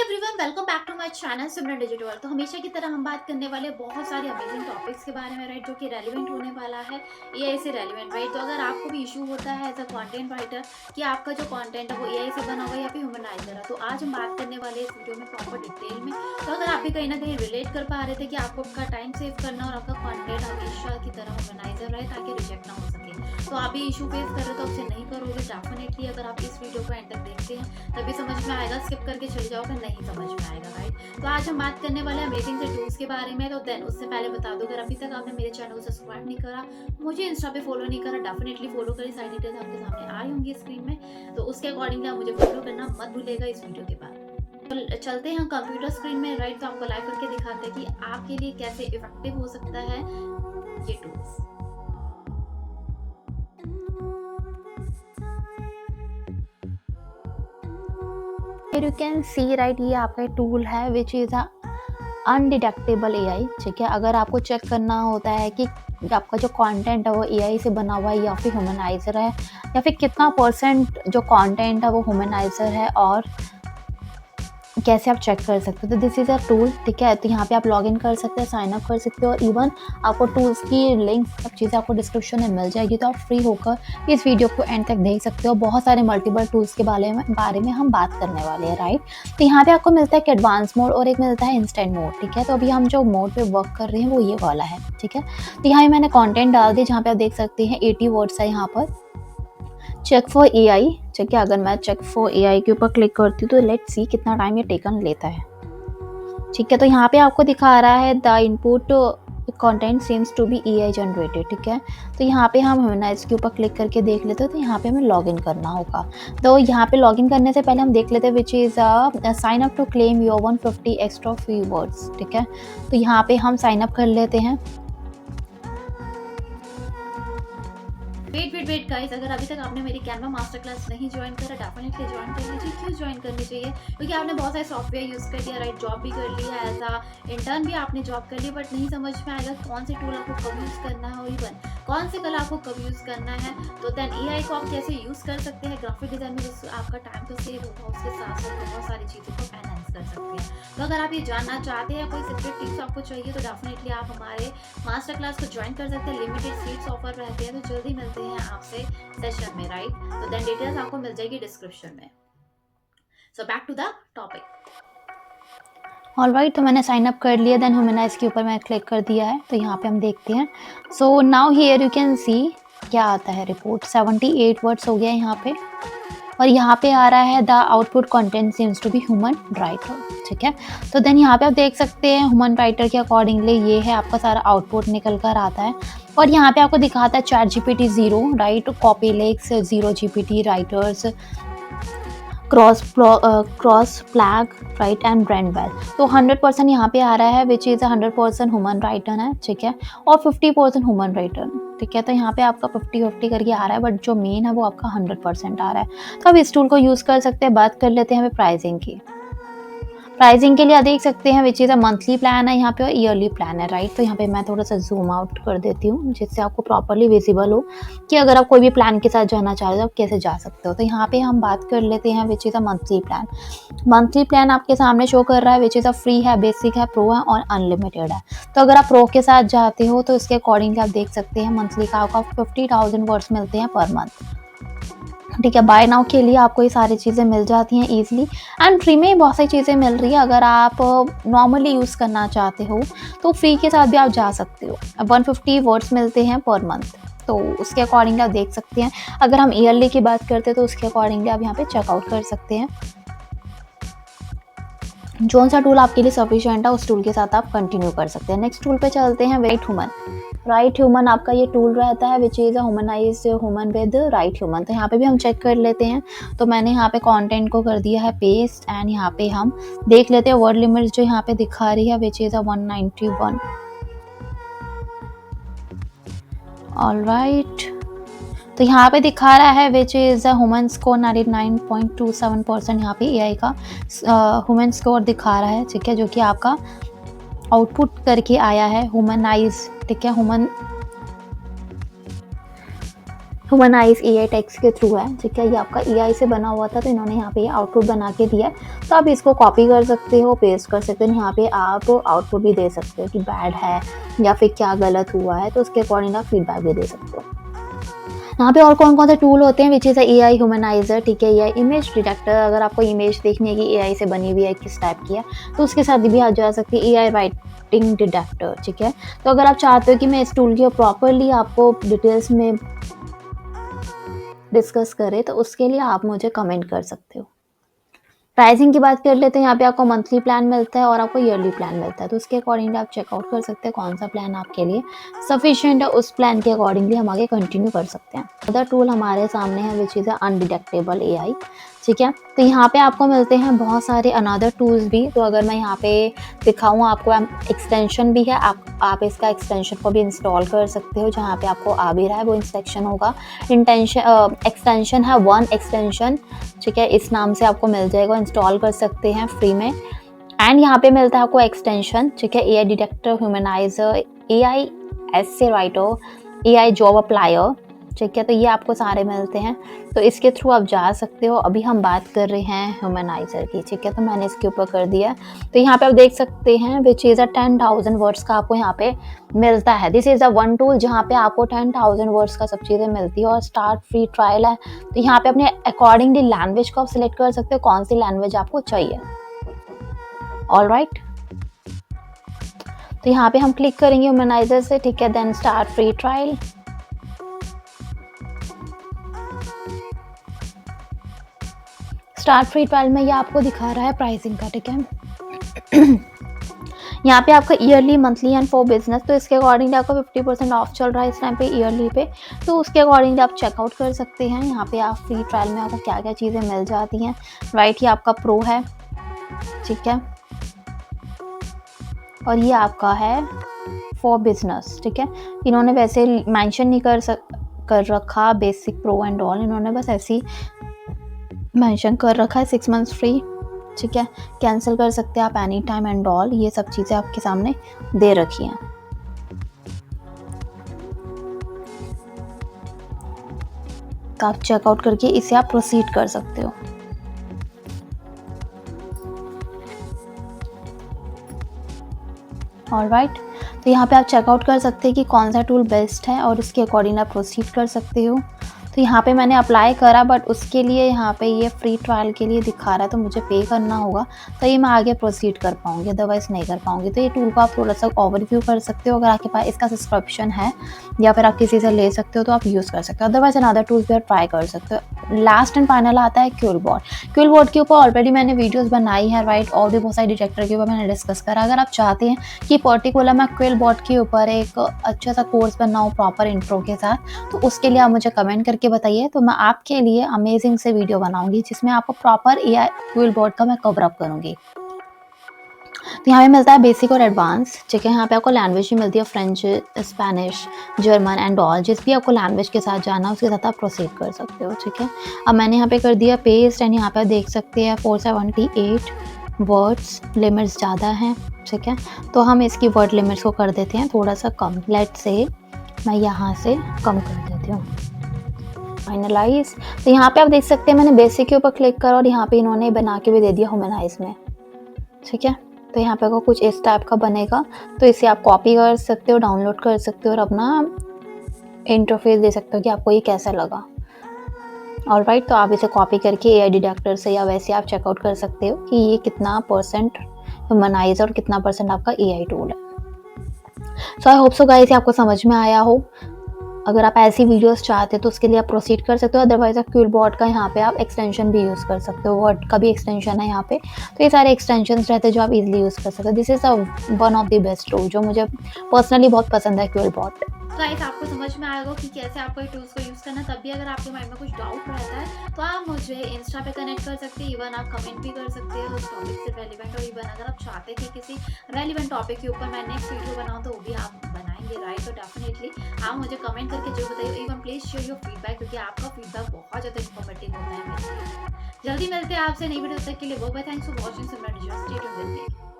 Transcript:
Everyone, welcome back to my channel Simran digital. तो हमेशा की तरह हम बात करने वाले बहुत सारे अमेजिंग टॉपिक्स के बारे में, राइट, जो कि रेलिवेंट होने वाला है एआई से रेलिवेंट, राइट। तो अगर आपको भी इशू होता है एज अ कंटेंट राइटर कि आपका जो कंटेंट है वो एआई से बना हुआ है या फिर ह्यूमनाइजर है, तो आज हम बात करने वाले हैं इस वीडियो में प्रॉपर डिटेल में। तो अगर आप भी कहीं ना कहीं रिलेट कर पा रहे थे कि आपको आपका टाइम सेव करना और आपका कॉन्टेंट हमेशा की तरह ह्यूमनाइजर रहे ताकि रिजेक्ट ना हो सके, तो आप ये इशू फेस कर रहे हो तो उसे नहीं करोगे डेफिनेटली। अगर आप इस वीडियो को एंड तक देखते हैं तभी समझ में आएगा, स्किप करके चले जाओगे नहीं समझ में आएगा, राइट। तो आज हम बात करने वाले हैं अमेजिंग से टूल्स के बारे में। तो देन उससे पहले बता दो, अगर अभी तक आपने मेरे चैनल को सब्सक्राइब नहीं करा, मुझे इंस्टा पे फॉलो नहीं करा, डेफिनेटली फॉलो करें। सारी डिटेल्स आपके सामने आई होंगी स्क्रीन में, तो उसके अकॉर्डिंगली आप मुझे फॉलो करना मत भूलेगा इस वीडियो के बाद। तो चलते हैं कंप्यूटर स्क्रीन में, राइट। तो आपको लाइव करके दिखाते हैं कि आपके लिए कैसे इफेक्टिव हो सकता है ये tools. Here you can see right, ये आपका टूल है which is a undetectable AI. ठीक है, अगर आपको चेक करना होता है कि आपका जो कंटेंट है वो एआई से बना हुआ है या फिर ह्यूमनाइजर है, या फिर कितना परसेंट जो कंटेंट है वो ह्यूमनाइजर है, और कैसे आप चेक कर सकते हो। तो दिस इज़ अ टूल। ठीक है, तो यहाँ पे आप लॉगिन कर सकते हैं, साइन अप कर सकते हो, और इवन आपको टूल्स की लिंक सब चीज़ें आपको डिस्क्रिप्शन में मिल जाएगी। तो आप फ्री होकर इस वीडियो को एंड तक देख सकते हो। बहुत सारे मल्टीपल टूल्स के बारे में हम बात करने वाले हैं, राइट। तो यहाँ पे आपको मिलता है कि एडवांस मोड और एक मिलता है इंस्टेंट मोड। ठीक है, तो अभी हम जो मोड पे वर्क कर रहे हैं वो ये वाला है। ठीक है, तो यहाँ मैंने कॉन्टेंट डाल दिया, जहाँ पे आप देख सकते हैं 80 वर्ड्स है यहाँ पर। Check for AI. ठीक है, अगर मैं चेक फॉर एआई के ऊपर क्लिक करती हूँ तो लेट्स सी कितना टाइम ये टेकन लेता है। ठीक है, तो यहाँ पे आपको दिखा रहा है the input content seems to be AI generated. ठीक है, तो यहाँ पे हम ह्यूमनाइज के ऊपर क्लिक करके देख लेते हैं। तो यहाँ पे हमें लॉगिन करना होगा। तो यहाँ पे लॉगिन करने से पहले हम देख लेते हैं which is sign up to claim your 150 extra free words. ठीक है, तो यहाँ पे हम साइन अप कर लेते हैं। वेट गाइस, अगर अभी तक आपने मेरी कैनवा मास्टर क्लास नहीं ज्वाइन करा, डेफिनेटली ज्वाइन कर लीजिए। क्यों ज्वाइन करनी चाहिए? क्योंकि आपने बहुत सारे सॉफ्टवेयर यूज़ कर लिया, राइट, जॉब भी कर लिया, एज अ इंटर्न भी आपने जॉब कर ली, बट नहीं समझ में आएगा कौन से टूल आपको कब यूज़ करना है और इवन कौन से कलर आपको कब यूज़ करना है। तो देन एआई को आप कैसे यूज़ कर सकते हैं ग्राफिक डिज़ाइन में, जिससे आपका टाइम तो सेव होगा, उसके साथ साथ बहुत सारी चीज़ों को एनहांस कर सकते हैं। तो अगर आप ये जानना चाहते हैं, कोई सीक्रेट टिप्स आपको चाहिए, तो डेफिनेटली आप हमारे मास्टर क्लास को ज्वाइन कर सकते हैं। लिमिटेड सीट्स ऑफर रहते हैं, तो जल्दी मिलते हैं आपसे सेशन में, राइट। तो देन डिटेल्स आपको मिल जाएगी डिस्क्रिप्शन में। So back to the topic. Alright, तो मैंने साइन अप कर लिया। देन ह्यूमनाइज के ऊपर मैंने क्लिक कर दिया है। तो यहाँ पे हम देखते हैं। So now here you can see क्या आता है। रिपोर्ट 78 वर्ड्स हो गया है यहाँ पे, और यहाँ पे आ रहा है the output content seems to be human writer. ठीक है, तो देन यहाँ पे आप देख सकते हैं ह्यूमन राइटर के अकॉर्डिंगली ये है आपका सारा आउटपुट निकल कर आता है। और यहाँ पे आपको दिखाता है chat GPT 0, right, Copyleaks 0 GPT writers, Crossplag, right, and Brandwell. तो 100% यहाँ पे आ रहा है विच इज़ 100% ह्यूमन राइटर है। ठीक है, और 50% ह्यूमन राइटर। ठीक है, तो यहाँ पे आपका 50-50 करके आ रहा है, बट जो मेन है वो आपका 100% आ रहा है। तो अब इस टूल को यूज़ कर सकते हैं। बात कर लेते हैं हमें प्राइसिंग की। प्राइसिंग के लिए आप देख सकते हैं which is a monthly plan है यहाँ पे और ईयरली प्लान है, राइट। तो यहाँ पे मैं थोड़ा सा जूम आउट कर देती हूँ जिससे आपको प्रॉपर्ली विजिबल हो कि अगर आप कोई भी प्लान के साथ जाना चाह रहे हो तो आप कैसे जा सकते हो। तो यहाँ पे हम बात कर लेते हैं which is a monthly plan. Monthly plan आपके सामने शो कर रहा है विच इज़ अ फ्री है, बेसिक है, प्रो है और अनलिमिटेड है। तो अगर आप प्रो के साथ जाते हो तो इसके अकॉर्डिंगली आप देख सकते हैं मंथली का आपको 50,000 वर्ड्स मिलते हैं पर मंथ। ठीक है, बाय नाउ के लिए आपको ये सारी चीज़ें मिल जाती हैं ईजिली, एंड फ्री में बहुत सारी चीज़ें मिल रही है। अगर आप नॉर्मली यूज़ करना चाहते हो तो फ्री के साथ भी आप जा सकते हो। 150 वर्ड्स मिलते हैं पर मंथ, तो उसके अकॉर्डिंगली आप देख सकते हैं। अगर हम ईयरली की बात करते हैं तो उसके अकॉर्डिंगली आप यहाँ पे चेकआउट कर सकते हैं। जो सा टूल आपके लिए सफिशिएंट है उस टूल के साथ आप कंटिन्यू कर सकते हैं। नेक्स्ट टूल पे चलते हैं, राइट ह्यूमन। राइट ह्यूमन आपका ये टूल रहता है which is a humanised human with right human. तो यहाँ पे भी हम चेक कर लेते हैं। तो मैंने यहाँ पे कंटेंट को कर दिया है पेस्ट, एंड यहाँ पे हम देख लेते हैं वर्ड लिमिट जो यहाँ पे दिखा रही है विच इज़ अ 191। ऑलराइट, तो यहाँ पे दिखा रहा है विच इज़ ह्यूमन स्कोर 99.27%। यहाँ पे एआई का ह्यूमन स्कोर दिखा रहा है। ठीक है, जो कि आपका आउटपुट करके आया है ह्यूमनाइज। ठीक है, ह्यूमनाइज एआई टेक्स्ट के थ्रू है, ठीक है। ये आपका एआई से बना हुआ था, तो इन्होंने यहाँ पे ये आउटपुट बना के दिया है। तो आप इसको कॉपी कर सकते हो, पेस्ट कर सकते हो, यहाँ पे आप आउटपुट भी दे सकते हो कि बैड है या फिर क्या गलत हुआ है, तो उसके अकॉर्डिंग आप फीडबैक भी दे सकते हो। यहाँ पे और कौन कौन से टूल होते हैं, विच इज़ एआई ह्यूमनाइजर, ठीक है। या इमेज डिटेक्टर, अगर आपको इमेज देखनी है कि एआई से बनी हुई है, किस टाइप की है, तो उसके साथ भी आप जा सकते हैं। एआई राइटिंग डिटेक्टर, ठीक है। तो अगर आप चाहते हो कि मैं इस टूल की प्रॉपरली आपको डिटेल्स में डिस्कस करें, तो उसके लिए आप मुझे कमेंट कर सकते हो। प्राइसिंग की बात कर लेते हैं। यहाँ पे आपको मंथली प्लान मिलता है और आपको ईयरली प्लान मिलता है, तो उसके अकॉर्डिंगली आप चेकआउट कर सकते हैं कौन सा प्लान आपके लिए सफिशिएंट है। उस प्लान के अकॉर्डिंगली हम आगे कंटिन्यू कर सकते हैं। अदर टूल हमारे सामने है विच इज़ अनडिटेक्टेबल एआई, ठीक है। तो यहाँ पे आपको मिलते हैं बहुत सारे अनदर टूल्स भी। तो अगर मैं यहाँ पे दिखाऊँ आपको, एक्सटेंशन भी है, आप इसका एक्सटेंशन को भी इंस्टॉल कर सकते हो। जहाँ पे आपको आ भी रहा है वो इंस्ट्रक्शन होगा। एक्सटेंशन है वन एक्सटेंशन, ठीक है, इस नाम से आपको मिल जाएगा, इंस्टॉल कर सकते हैं फ्री में। एंड यहाँ पे मिलता है आपको एक्सटेंशन, ठीक है, एआई डिटेक्टर, ह्यूमनाइजर, एआई एसे राइटर, एआई जॉब अप्लायर, ठीक है। तो ये आपको सारे मिलते हैं, तो इसके थ्रू आप जा सकते हो। अभी हम बात कर रहे हैं ह्यूमनाइजर की, ठीक है। तो मैंने इसके ऊपर कर दिया। तो यहाँ पे आप देख सकते हैं विच इज़ 10,000 वर्ड्स का आपको यहाँ पे मिलता है। This is a one tool जहाँ पे आपको 10,000 वर्ड्स का सब चीज़ें मिलती है और स्टार्ट फ्री ट्रायल है। तो यहाँ पे अपने अकॉर्डिंगली लैंग्वेज को आप सिलेक्ट कर सकते हो, कौन सी लैंग्वेज आपको चाहिए। ऑलराइट, तो यहाँ पे हम क्लिक करेंगे ह्यूमनाइजर से, ठीक है। Then start free trial. Start free trial में ये आपको दिखा रहा है प्राइसिंग का, ठीक है। यहाँ पे आपका yearly, monthly and for business, तो इसके अकॉर्डिंग आपको 50% ऑफ चल रहा है इस टाइम पे ईयरली पे, तो उसके अकॉर्डिंग आप चेकआउट कर सकते हैं। यहाँ पे आप फ्री ट्रायल में आपको क्या क्या चीज़ें मिल जाती हैं, राइट। ये आपका प्रो है, ठीक है, और ये आपका है फॉर बिजनेस, ठीक है। इन्होंने वैसे मेंशन नहीं कर रखा बेसिक, प्रो एंड ऑल, इन्होंने बस ऐसे ही मेंशन कर रखा है 6 मंथ्स फ्री, ठीक है। कैंसिल कर सकते हैं आप एनी टाइम एंड ऑल, ये सब चीज़ें आपके सामने दे रखी हैं। तो आप चेकआउट करके इसे आप प्रोसीड कर सकते हो। ऑलराइट, तो यहाँ पे आप चेकआउट कर सकते हैं कि कौन सा टूल बेस्ट है और उसके अकॉर्डिंग आप प्रोसीड कर सकते हो। तो यहाँ पे मैंने अप्लाई करा, बट उसके लिए यहाँ पे ये फ्री ट्रायल के लिए दिखा रहा है, तो मुझे पे करना होगा, तो ये मैं आगे प्रोसीड कर पाऊँगी, अदरवाइज़ नहीं कर पाऊँगी। तो ये टूल को आप थोड़ा सा ओवरव्यू कर सकते हो। अगर आपके पास इसका सब्सक्रिप्शन है या फिर आप किसी से ले सकते हो तो आप यूज़ कर सकते हो, अदरवाइज अनदर टूल्स भी आप ट्राई कर सकते हो। लास्ट एंड फाइनल आता है क्विलबॉट। क्विलबॉट के ऊपर ऑलरेडी मैंने वीडियोज़ बनाई है, राइट, और भी बहुत सारे डिटेक्टर के ऊपर मैंने डिस्कस करा। अगर आप चाहते हैं कि पर्टिकुलर मैं क्विलबॉट के ऊपर एक अच्छा सा कोर्स बनाऊँ प्रॉपर इंट्रो के साथ, तो उसके लिए आप मुझे कमेंट करके बताइए, तो मैं आपके लिए अमेजिंग से वीडियो बनाऊंगी जिसमें आपको प्रॉपर एआई क्विलबॉट का मैं कवर अप करूंगी। तो यहाँ पे मिलता है बेसिक और एडवांस, ठीक है। यहाँ पे आपको लैंग्वेज भी मिलती है, French, Spanish, German and all. जिस भी आपको लैंग्वेज के साथ जाना उसके साथ आप प्रोसीड कर सकते हो, ठीक है। अब मैंने यहाँ पे कर दिया पेस्ट, एंड यहाँ पे देख सकते हैं 478 वर्ड्स, लिमिट्स ज़्यादा हैं, ठीक है। तो हम इसकी वर्ड लिमिट्स को कर देते हैं थोड़ा सा कम। लेट्स से मैं यहाँ से कम कर देती हूँ, फाइनलाइज। तो यहाँ पे आप देख सकते हैं मैंने बेसिक के ऊपर क्लिक करा और यहाँ पे इन्होंने बना के भी दे दिया ह्यूमनाइज में, ठीक है। तो यहाँ पे कुछ इस टाइप का बनेगा, तो इसे आप कॉपी कर सकते हो, डाउनलोड कर सकते हो और अपना इंटरफेस दे सकते हो कि आपको ये कैसा लगा। ऑलराइट, तो आप इसे कॉपी करके एआई डिटेक्टर से या वैसे आप चेकआउट कर सकते हो कि ये कितना % ह्यूमनाइज और कितना % आपका एआई टूल है। सो आई होप सो गाइस आपको समझ में आया हो। अगर आप ऐसी वीडियोस चाहते हो तो उसके लिए आप प्रोसीड कर सकते हो, अदरवाइज आप क्विलबॉट का यहाँ पे आप एक्सटेंशन भी यूज़ कर सकते हो, वर्ड का भी एक्सटेंशन है यहाँ पे। तो ये सारे एक्सटेंशंस रहते हैं जो आप इजीली यूज़ कर सकते हो। This is one of the best tool जो मुझे पर्सनली बहुत पसंद है, क्विलबॉट। गाइस आपको समझ में आएगा कि कैसे आपको ये टूल्स को यूज़ करना है। तब भी अगर आपके माइंड में कुछ डाउट रहता है तो आप मुझे इंस्टा पे कनेक्ट कर सकते हैं, इवन आप कमेंट भी कर सकते हो उस टॉपिक से रेलिवेंट। और इवन अगर आप चाहते कि किसी रेलिवेंट टॉपिक के ऊपर मैं नेक्स्ट वीडियो बनाऊँ तो वो भी आप बनाएंगे, राइट। तो डेफिनेटली आप मुझे कमेंट करके जो बताइए, even please share your feedback, क्योंकि आपका फीडबैक बहुत ज़्यादा इन्फॉर्मेटिव होता है मेरे लिए। जल्दी मिलते हैं आपसे नई वीडियो, तक के लिए वो बाय, थैंक्स फॉर वॉचिंग।